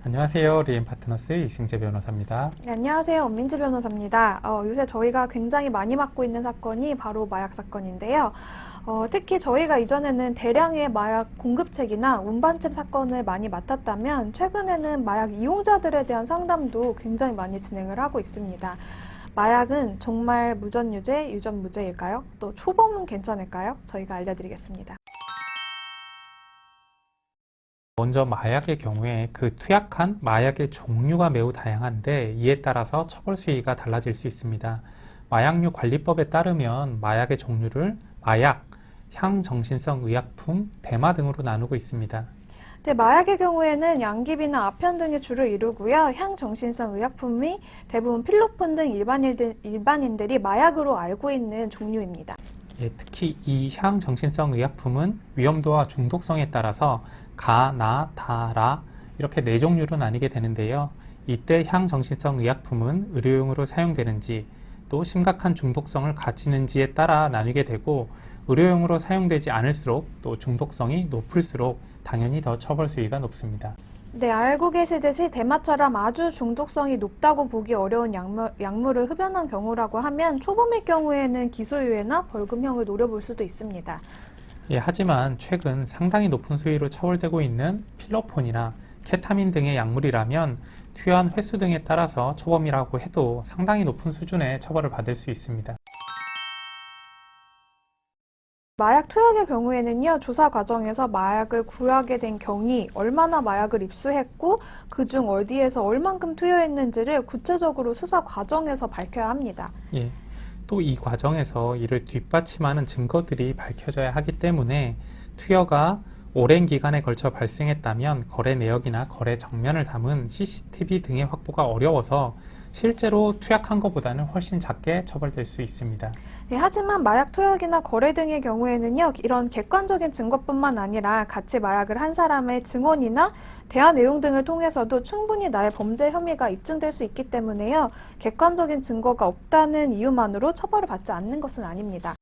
안녕하세요. 리엠파트너스 이승재 변호사입니다. 네, 안녕하세요. 엄민지 변호사입니다. 요새 저희가 굉장히 많이 맡고 있는 사건이 바로 마약 사건인데요. 특히 저희가 이전에는 대량의 마약 공급책이나 운반책 사건을 많이 맡았다면 최근에는 마약 이용자들에 대한 상담도 굉장히 많이 진행을 하고 있습니다. 마약은 정말 무전유죄, 유전무죄일까요? 또 초범은 괜찮을까요? 저희가 알려드리겠습니다. 먼저 마약의 경우에 그 투약한 마약의 종류가 매우 다양한데 이에 따라서 처벌 수위가 달라질 수 있습니다. 마약류 관리법에 따르면 마약의 종류를 마약, 향정신성 의약품, 대마 등으로 나누고 있습니다. 네, 마약의 경우에는 양귀비나 아편 등이 주를 이루고요. 향정신성 의약품이 대부분 필로폰 등 일반인들이 마약으로 알고 있는 종류입니다. 특히 이 향정신성 의약품은 위험도와 중독성에 따라서 가, 나, 다, 라 이렇게 4종류로 나뉘게 되는데요. 이때 향정신성 의약품은 의료용으로 사용되는지 또 심각한 중독성을 가지는지에 따라 나뉘게 되고 의료용으로 사용되지 않을수록 또 중독성이 높을수록 당연히 더 처벌 수위가 높습니다. 네, 알고 계시듯이 대마처럼 아주 중독성이 높다고 보기 어려운 약물을 흡연한 경우라고 하면 초범일 경우에는 기소유예나 벌금형을 노려볼 수도 있습니다. 하지만 최근 상당히 높은 수위로 처벌되고 있는 필로폰이나 케타민 등의 약물이라면 투여한 횟수 등에 따라서 초범이라고 해도 상당히 높은 수준의 처벌을 받을 수 있습니다. 마약 투약의 경우에는요, 조사 과정에서 마약을 구하게 된 경위, 얼마나 마약을 입수했고 그중 어디에서 얼만큼 투여했는지를 구체적으로 수사 과정에서 밝혀야 합니다. 또 이 과정에서 이를 뒷받침하는 증거들이 밝혀져야 하기 때문에 투여가 오랜 기간에 걸쳐 발생했다면 거래 내역이나 거래 장면을 담은 CCTV 등의 확보가 어려워서 실제로 투약한 것보다는 훨씬 작게 처벌될 수 있습니다. 네, 하지만 마약 투약이나 거래 등의 경우에는요, 이런 객관적인 증거뿐만 아니라 같이 마약을 한 사람의 증언이나 대화 내용 등을 통해서도 충분히 나의 범죄 혐의가 입증될 수 있기 때문에요, 객관적인 증거가 없다는 이유만으로 처벌을 받지 않는 것은 아닙니다.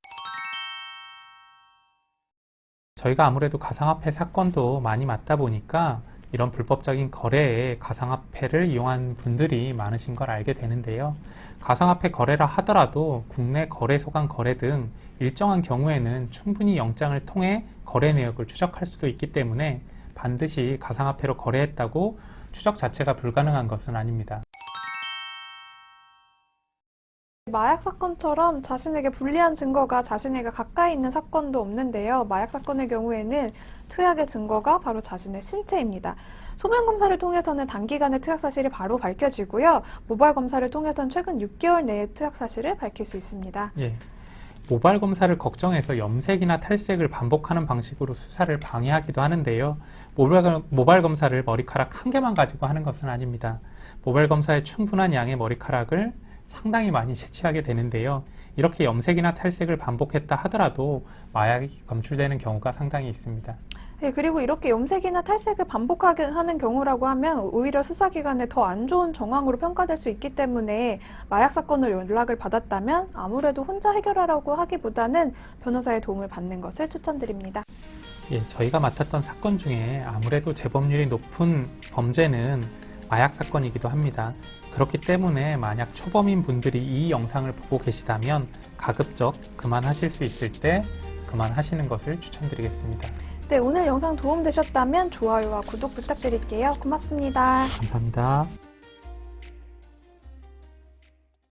저희가 아무래도 가상화폐 사건도 많이 맡다 보니까 이런 불법적인 거래에 가상화폐를 이용한 분들이 많으신 걸 알게 되는데요. 가상화폐 거래라 하더라도 국내 거래소 간 거래 등 일정한 경우에는 충분히 영장을 통해 거래 내역을 추적할 수도 있기 때문에 반드시 가상화폐로 거래했다고 추적 자체가 불가능한 것은 아닙니다. 마약 사건처럼 자신에게 불리한 증거가 자신에게 가까이 있는 사건도 없는데요. 마약 사건의 경우에는 투약의 증거가 바로 자신의 신체입니다. 소변 검사를 통해서는 단기간에 투약 사실이 바로 밝혀지고요. 모발 검사를 통해서는 최근 6개월 내에 투약 사실을 밝힐 수 있습니다. 모발 검사를 걱정해서 염색이나 탈색을 반복하는 방식으로 수사를 방해하기도 하는데요. 모발 검사를 머리카락 1개만 가지고 하는 것은 아닙니다. 모발 검사에 충분한 양의 머리카락을 상당히 많이 채취하게 되는데요. 이렇게 염색이나 탈색을 반복했다 하더라도 마약이 검출되는 경우가 상당히 있습니다. 네, 그리고 이렇게 염색이나 탈색을 반복하게 하는 경우라고 하면 오히려 수사기관에 더 안 좋은 정황으로 평가될 수 있기 때문에 마약 사건을 연락을 받았다면 아무래도 혼자 해결하라고 하기보다는 변호사의 도움을 받는 것을 추천드립니다. 저희가 맡았던 사건 중에 아무래도 재범률이 높은 범죄는 마약 사건이기도 합니다. 그렇기 때문에 만약 초범인 분들이 이 영상을 보고 계시다면 가급적 그만하실 수 있을 때 그만하시는 것을 추천드리겠습니다. 네, 오늘 영상 도움되셨다면 좋아요와 구독 부탁드릴게요. 고맙습니다. 감사합니다.